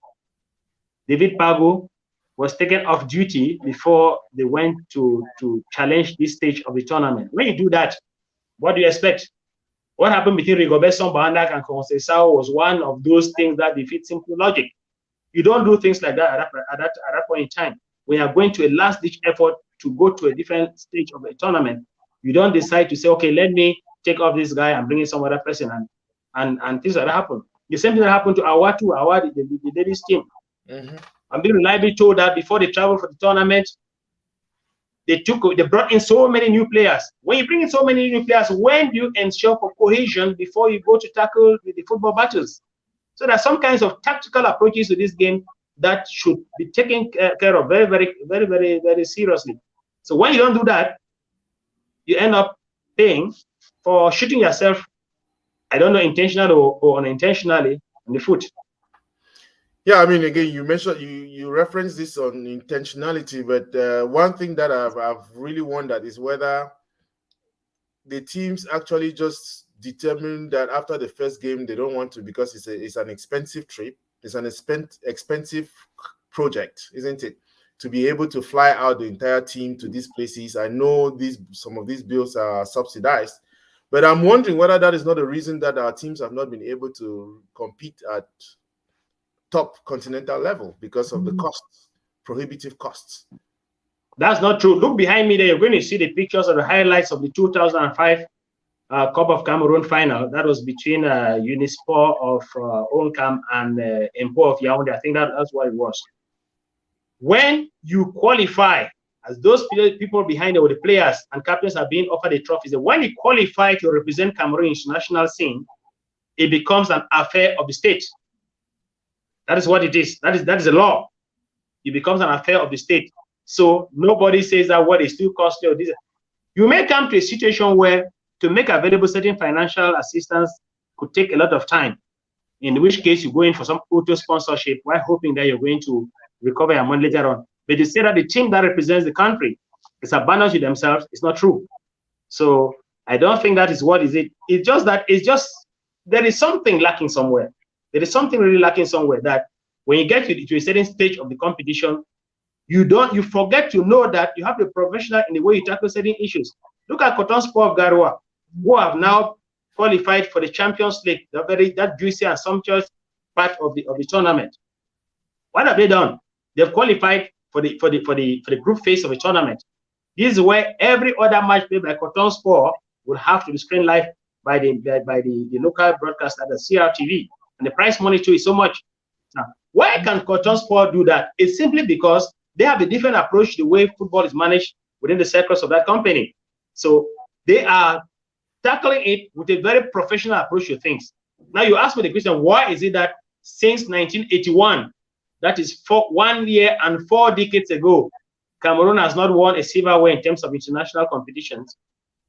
David Pago was taken off duty before they went to challenge this stage of the tournament. When you do that, what do you expect? What happened between Rigobert Song-Bahandak and Conceição was one of those things that defeat simple logic. You don't do things like that at that point in time. When you're going to a last-ditch effort to go to a different stage of a tournament, you don't decide to say, okay, let me take off this guy and bring in some other person and things like that happen. The same thing that happened to Awadi, the ladies team. I'm being reliably told that before they traveled for the tournament, they brought in so many new players. When you bring in so many new players, when do you ensure for cohesion before you go to tackle the football battles? So there are some kinds of tactical approaches to this game that should be taken care of very, very, very, very, very seriously. So when you don't do that, you end up paying for shooting yourself, I don't know, intentionally or unintentionally, in the foot. Yeah, I mean, again, you mentioned you referenced this on intentionality, but one thing that I've really wondered is whether the teams actually just determined that after the first game they don't want to, because it's an expensive trip, it's an expensive project, isn't it? To be able to fly out the entire team to these places. I know some of these bills are subsidized, but I'm wondering whether that is not a reason that our teams have not been able to compete at top continental level because of the costs, prohibitive costs. That's not true. Look behind me there. You're going to see the pictures of the highlights of the 2005 Cup of Cameroon final. That was between Unisport of Oncam and Empo of Yaoundé. I think that's what it was. When you qualify as those people behind it, or the players and captains, are being offered the trophies, when you qualify to represent Cameroon in international scene, it becomes an affair of the state. That is what it is. That is the law. It becomes an affair of the state. So nobody says that what is too costly or this. You may come to a situation where to make available certain financial assistance could take a lot of time, in which case you go in for some auto sponsorship while hoping that you're going to recover your money later on. But to say that the team that represents the country is abandoned to themselves, it's not true. So I don't think that is what is it. It's just that there is something lacking somewhere. There is something really lacking somewhere, that when you get to a certain stage of the competition, you forget to know that you have to be professional in the way you tackle certain issues. Look at Qatar Sport of Garoua, who have now qualified for the Champions League, that juicy and sumptuous part of the tournament. What have they done? They've qualified for the group phase of the tournament. This is where every other match played by Qatar Sport will have to be screened live by the local broadcaster, the CRTV, and the prize money too is so much. Now, why can Qatar Sport do that? It's simply because they have a different approach to the way football is managed within the circles of that company. So they are tackling it with a very professional approach to things. Now you ask me the question, why is it that since 1981, that is 1 year and 4 decades ago, Cameroon has not won a silverware in terms of international competitions,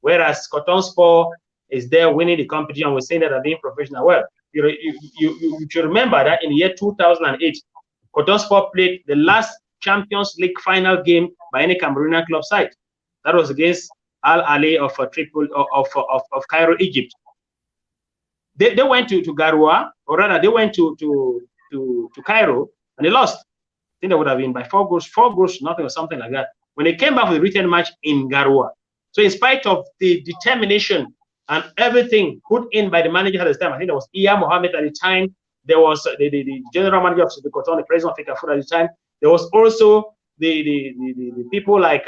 whereas Qatar Sport is there winning the competition? We're saying that they're being professional. Well, you should remember that in the year 2008, Qatar Sport played the last Champions League final game by any Cameroonian club side. That was against Al Ahly of Cairo, Egypt. They went to Garoua, or rather, they went to Cairo, and they lost. I think they would have been by 4 goals, nothing, or something like that. When they came back with a written match in Garoua. So in spite of the determination and everything put in by the manager at the time, I think there was Iya Mohammed at the time, there was the general manager of the Qatar, the president of FIFA at the time, there was also the people like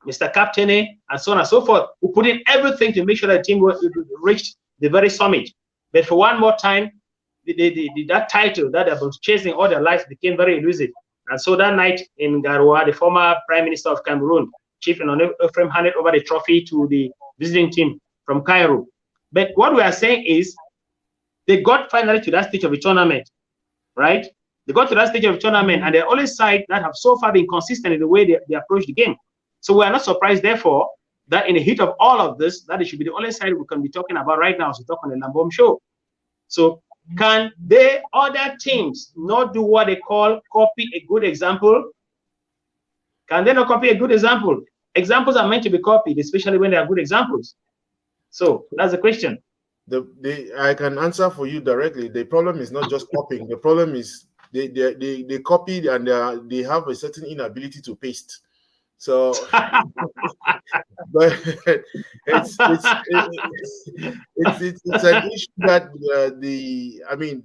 Mr. Captain and so on and so forth, who put in everything to make sure that the team reached the very summit. But for one more time, that title that they've been chasing all their lives became very elusive. And so that night in Garoua, the former Prime Minister of Cameroon, Chief Ephraim, handed over the trophy to the visiting team from Cairo. But what we are saying is, they got finally to that stage of the tournament, right? They got to that stage of the tournament, and they're the only side that have so far been consistent in the way they approach the game. So we are not surprised, therefore, that in the heat of all of this, that it should be the only side we can be talking about right now as we talk on the Lambom Show. So can other teams not do what they call copy a good example? Can they not copy a good example? Examples are meant to be copied, especially when they are good examples. So that's the question. I can answer for you directly. The problem is not just copying. The problem is they copied, and they have a certain inability to paste. So, but it's an issue that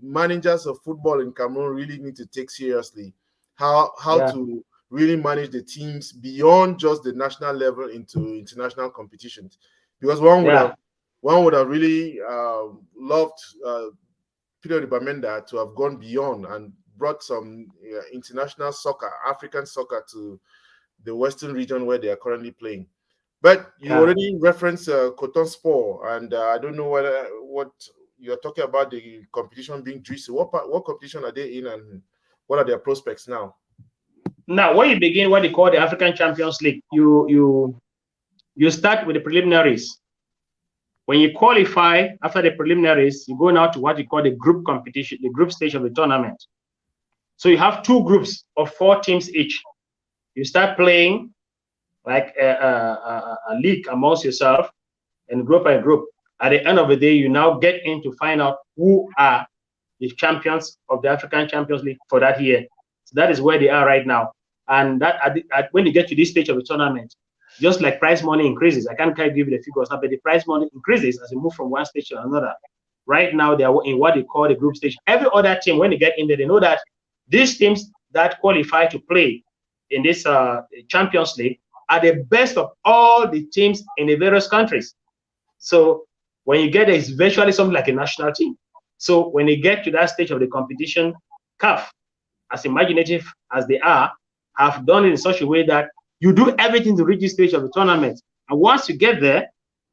managers of football in Cameroon really need to take seriously. How to really manage the teams beyond just the national level into international competitions, because one would have really loved Peter Bamenda to have gone beyond and brought some international soccer, African soccer, to the Western region where they are currently playing. But you already referenced Qatar Sport, and I don't know what you're talking about, the competition being juicy. What competition are they in, and what are their prospects now? Now, when you begin what they call the African Champions League, you start with the preliminaries. When you qualify after the preliminaries, you go now to what you call the group competition, the group stage of the tournament. So you have 2 groups of 4 teams each. You start playing like a league amongst yourself, and group by group. At the end of the day, you now get in to find out who are the champions of the African Champions League for that year. So that is where they are right now. And that when you get to this stage of the tournament, just like prize money increases, I can't give you the figures now, but the prize money increases as you move from one stage to another. Right now, they are in what they call the group stage. Every other team, when they get in there, they know that these teams that qualify to play in this Champions League are the best of all the teams in the various countries. So when you get there, it's virtually something like a national team. So when you get to that stage of the competition, CAF, as imaginative as they are, have done it in such a way that You do everything to reach this stage of the tournament. And once you get there,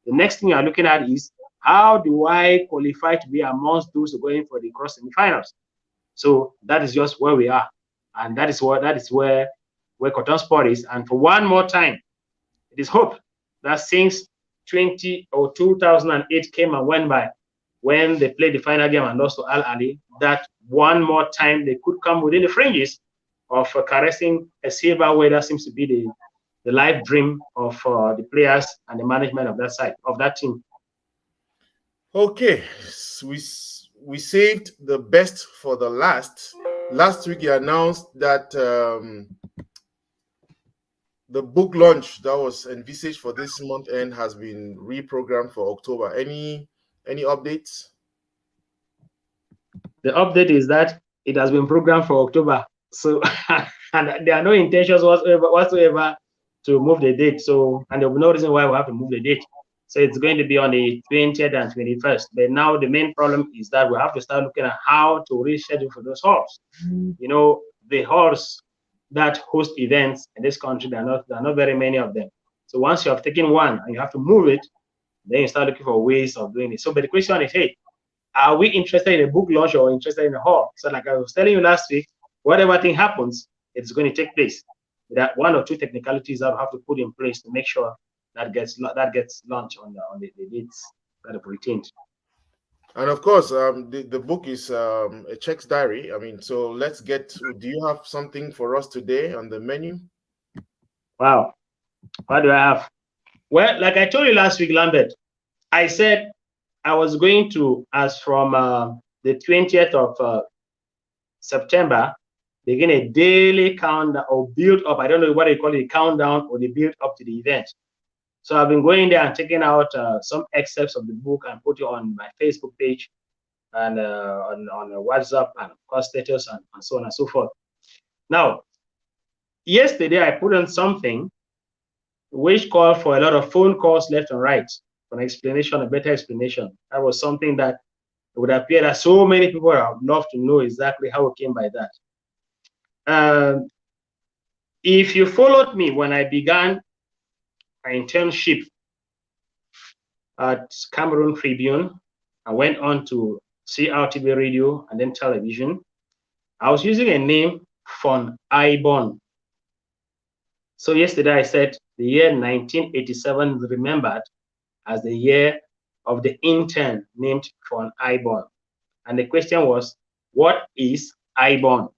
the next thing you're looking at is, how do I qualify to be amongst those who are going for the cross semifinals? So that is just where we are. And that is where Qatar Sport is. And for one more time, it is hope that since 2008 came and went by, when they played the final game and lost to Al Ali, that one more time they could come within the fringes of caressing a silverware that seems to be the life dream of the players and the management of that side, of that team. Okay, we saved the best for the last. Last week you announced that the book launch that was envisaged for this month end has been reprogrammed for October. Any updates? The update is that it has been programmed for October. So and there are no intentions whatsoever to move the date. So, and there will be no reason why we have to move the date. So it's going to be on the 20th and 21st. But now the main problem is that we have to start looking at how to reschedule for those halls. You know, the halls that host events in this country, there are not very many of them. So once you have taken one and you have to move it, then you start looking for ways of doing it. So, but the question is, hey, are we interested in a book launch or interested in a hall? So like I was telling you last week, whatever thing happens, it's going to take place. There are one or two technicalities that we have to put in place to make sure that gets launched on the dates that are retained. And of course, the book is a Czech's diary. I mean, so let's get. Do you have something for us today on the menu? Wow, what do I have? Well, like I told you last week, Lambert, I said I was going to, as from the 20th of September, begin a daily countdown or build up. I don't know what they call it, countdown or the build up to the event. So I've been going there and taking out some excerpts of the book and put it on my Facebook page and on WhatsApp and of course status and so on and so forth. Now, yesterday I put on something which called for a lot of phone calls left and right for an explanation, a better explanation. That was something that it would appear that so many people would love to know exactly how it came by that. If you followed me when I began my internship at Cameroon Tribune, I went on to CRTV radio and then television. I was using a name, Fon Echekiye. So yesterday I said the year 1987 is remembered as the year of the intern named Fon Echekiye. And the question was, what is Echekiye?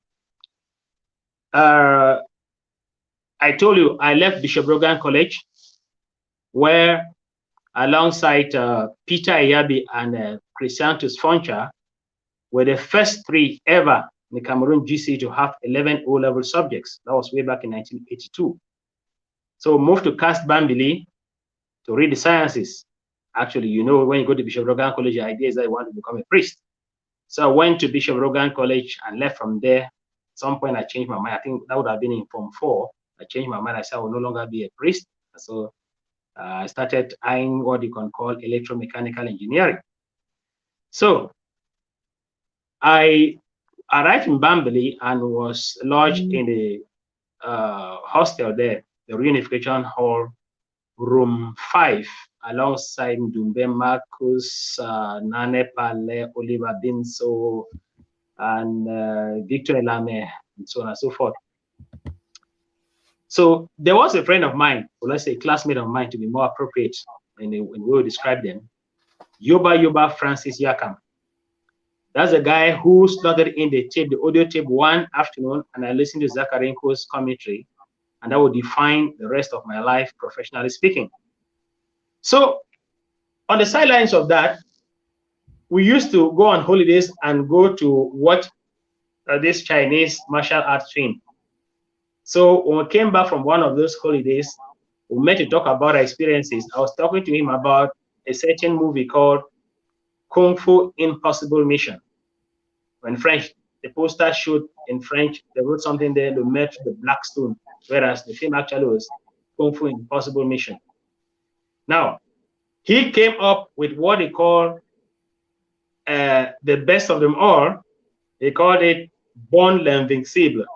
I told you I left Bishop Rogan College, where alongside Peter Ayabi and Christiantus Foncha were the first three ever in the Cameroon GC to have 11 O-level subjects. That was way back in 1982. So moved to Cast Bambili to read the sciences. Actually, you know, when you go to Bishop Rogan College, the idea is that you want to become a priest. So I went to Bishop Rogan College and left from there. At some point, I changed my mind. I think that would have been in Form 4. I changed my mind. I said I will no longer be a priest. So I started eyeing what you can call electromechanical engineering. So I arrived in Bambili and was lodged in the hostel there, the Reunification Hall, room 5, alongside Ndumbe Marcus, Nane Pale, Oliver Binso, and Victor Elame, and so on and so forth. So there was a friend of mine, or let's say a classmate of mine to be more appropriate in the way we describe them, Yoba Francis Yakam. That's a guy who slotted in the audio tape one afternoon, and I listened to Zakarenko's commentary, and that would define the rest of my life, professionally speaking. So on the sidelines of that, we used to go on holidays and go to watch this Chinese martial arts film. So when we came back from one of those holidays, we met to talk about our experiences. I was talking to him about a certain movie called Kung Fu Impossible Mission. In French, the poster showed in French, they wrote something there, they met the Black Stone, whereas the film actually was Kung Fu Impossible Mission. Now, he came up with what he called the best of them all. He called it Born l'Invincible.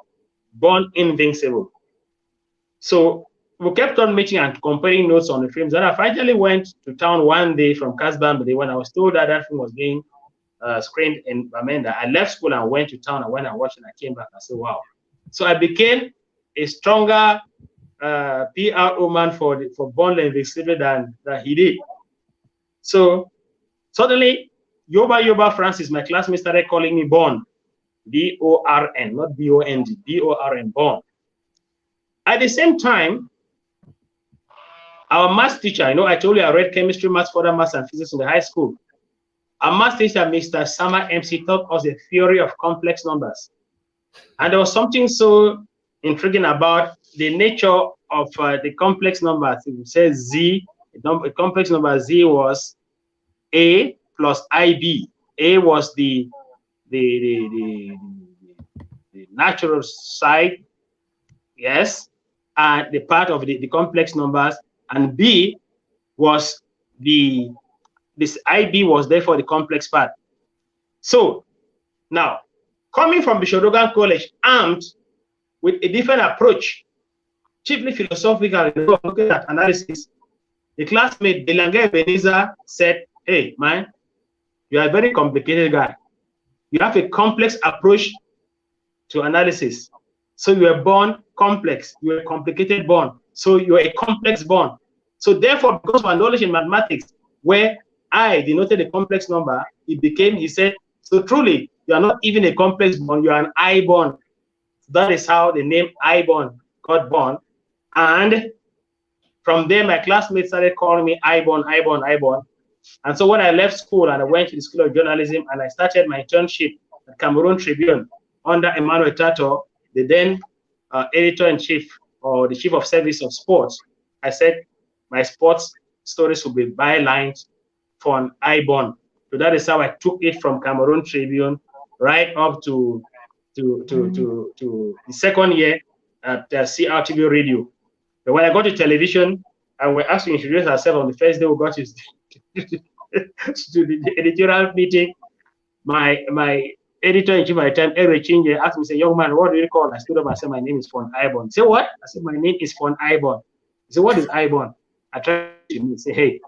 Born Invincible. So we kept on meeting and comparing notes on the films. And I finally went to town one day from Casbah when I was told that that film was being screened in Bamenda. I left school and went to town and went and watched it and I came back and said, wow. So I became a stronger PRO man for Bond and Victory than he did. So suddenly, Yoba Francis, my classmate, started calling me Bond. B-O-R-N, not B-O-N-D, B-O-R-N, Bond. At the same time, our math teacher, I told you I read chemistry, maths, further maths, and physics in the high school. Our math teacher, Mr. Sama MC, taught us the theory of complex numbers. And there was something so intriguing about the nature of the complex numbers. It says Z, a complex number Z was A plus IB. A was the natural side, yes, and the part of the complex numbers, and B was this IB was therefore the complex part. So now, coming from Bishop Dogan College, armed with a different approach, chiefly philosophical, looking at analysis, the classmate Delange Beniza said, hey, man, you are a very complicated guy. You have a complex approach to analysis. So you were born complex. You were a complicated born. So you are a complex born. So therefore, because of our knowledge in mathematics, where I denoted a complex number, he said, so truly, you are not even a complex born, you are an I born. That is how the name I born got born. And from there, my classmates started calling me I born, I born, I born. And so when I left school and I went to the School of Journalism and I started my internship at Cameroon Tribune under Emmanuel Tato, the then editor-in-chief or the chief of service of sports, I said my sports stories will be bylined for an I-born. So that is how I took it from Cameroon Tribune right up to the second year at CRTV Radio. But when I got to television and we asked to introduce ourselves on the first day we got to the editorial meeting, my editor-in-chief at the time, Eric Chinje, asked me, say, young man, what do you call? I stood up and said, my name is Fon Echekiye. He said, what? I said, my name is Fon Echekiye. He said, what is Echekiye? I tried to say, hey.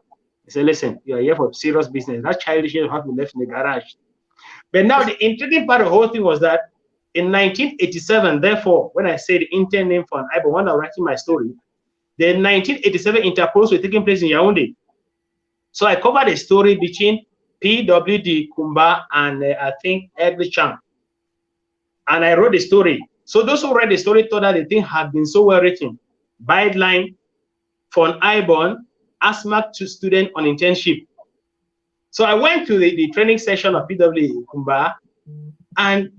He said, listen, you are here for serious business. That childish shit have been left in the garage. But now the intriguing part of the whole thing was that in 1987, therefore, when I say the intern name Fon Echekiye, when I was writing my story, the 1987 interpols were taking place in Yaoundé. So I covered a story between PWD Kumba and I think Edwin Chang. And I wrote the story. So those who read the story thought that the thing had been so well written. Byline, Fon Echekiye, asthma to student on internship. So I went to the training session of PWD Kumba, and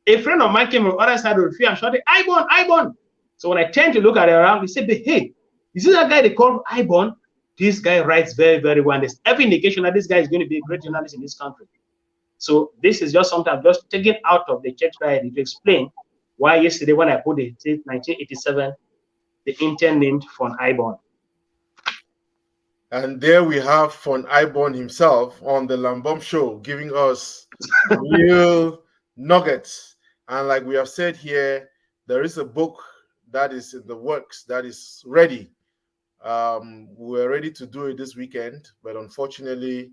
a friend of mine came from the other side of the field and shouted, Echekiye, Echekiye. So when I turned to look at it around, he said, hey, is this that guy they call Echekiye? This guy writes very, very well. There's every indication that this guy is going to be a great journalist in this country. So this is just something I've just taken out of the church diary to explain why yesterday when I put it, 1987, the intern named Fon Echekiye. And there we have Fon Echekiye himself on the Lambom Show, giving us real nuggets. And like we have said here, there is a book that is in the works, that is ready. We're ready to do it this weekend, but unfortunately,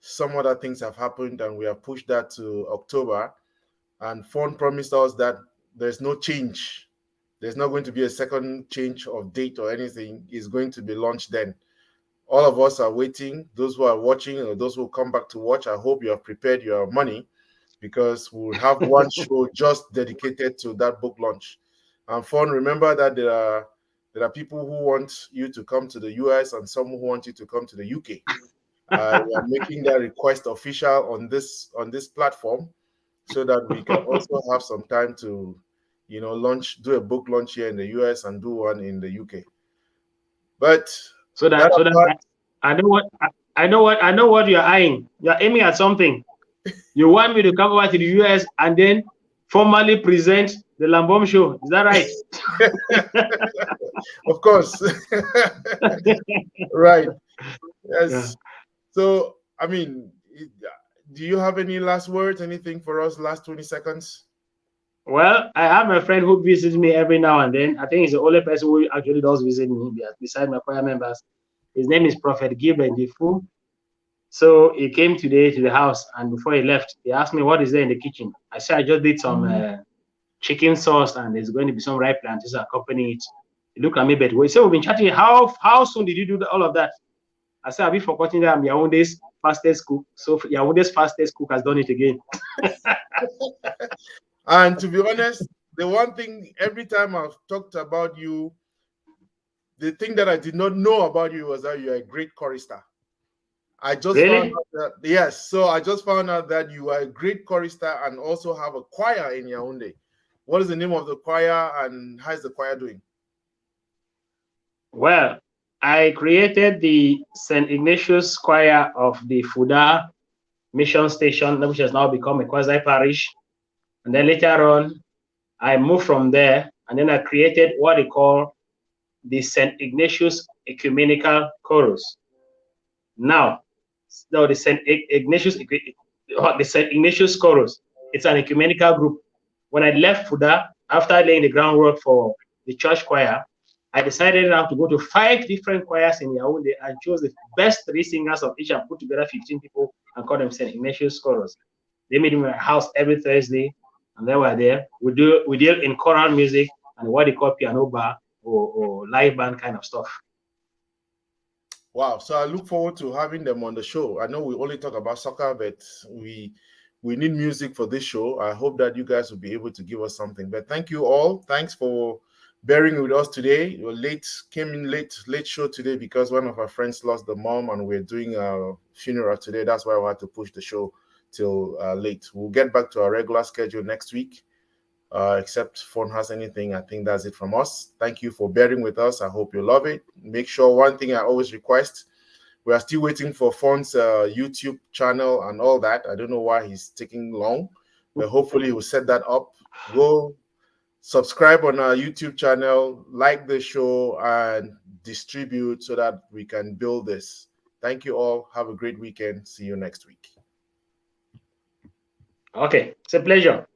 some other things have happened and we have pushed that to October. And Fon promised us that there's no change. There's not going to be a second change of date or anything. It's going to be launched then. All of us are waiting. Those who are watching or those who come back to watch, I hope you have prepared your money because we'll have one show just dedicated to that book launch. And Fon, remember that there are people who want you to come to the US and some who want you to come to the UK. We are making that request official on this platform so that we can also have some time to, do a book launch here in the US and do one in the UK. But I know what you're eyeing. You're aiming at something. You want me to come over to the US and then formally present the Lambom Show. Is that right? Of course. Right. Yes. Yeah. So, I mean, do you have any last words, anything for us, last 20 seconds? Well, I have a friend who visits me every now and then. I think he's the only person who actually does visit me beside my choir members. His name is Prophet Gilbert Difu. So he came today to the house, and before he left, he asked me what is there in the kitchen. I said I just did some chicken sauce, and there's going to be some ripe plantains to accompany it. He looked at me, but he said we've been chatting. How soon did you do all of that? I said, have you forgotten that I'm Yaounde's fastest cook? So Yaounde's fastest cook has done it again. And to be honest, the one thing every time I've talked about you, the thing that I did not know about you was that you're a great chorister. I just found Really? out that, yes, so I just found out that you are a great chorister and also have a choir in Yaoundé. What is the name of the choir and how is the choir doing? Well, I created the St. Ignatius Choir of the Fuda Mission Station, which has now become a quasi parish. And then later on, I moved from there, and then I created what they call the St. Ignatius Ecumenical Chorus. Now, the St. Ignatius Chorus, it's an ecumenical group. When I left Fuda, after laying the groundwork for the church choir, I decided now to go to 5 different choirs in Yaoundé and chose the best 3 singers of each and put together 15 people and call them St. Ignatius Chorus. They meet in my house every Thursday, and they were there. We deal in choral music and what they call piano bar or live band kind of stuff. Wow. So I look forward to having them on the show. I know we only talk about soccer, but we need music for this show. I hope that you guys will be able to give us something. But thank you all. Thanks for bearing with us today. You're came in late show today because one of our friends lost the mom and we're doing a funeral today. That's why we had to push the show till late. We'll get back to our regular schedule next week. Except Fon has anything, I think that's it from us. Thank you for bearing with us. I hope you love it. Make sure one thing I always request, we are still waiting for Fon's YouTube channel and all that. I don't know why he's taking long, but hopefully we'll set that up. Go subscribe on our YouTube channel, like the show, and distribute so that we can build this. Thank you all. Have a great weekend. See you next week. Okay, it's a pleasure.